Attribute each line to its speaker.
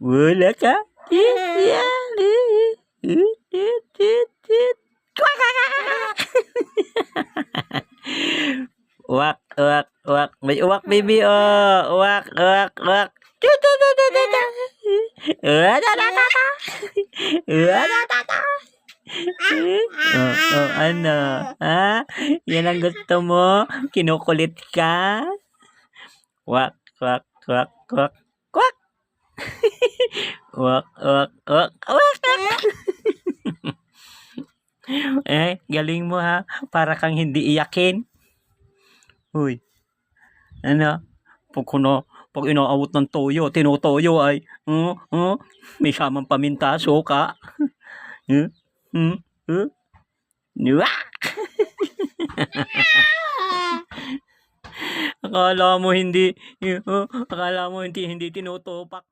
Speaker 1: Wala ka? Uwak, uwak, uwak. May uwak, baby, oh. Uwak, uwak, uwak. Oh, oh, ano? Ha? Yan ang gusto mo? Kinukulit ka? Wak, wak, wak, wak, wak. Wak, wak, wak, wak. Galing mo ha. Para kang hindi iyakin. Uy, ano? Pag inaawat ng toyo, tinutoyo ay, may samang paminta, suka. Hmm? Hmm? Hmm? Akala mo hindi, akala mo hindi tinutupak.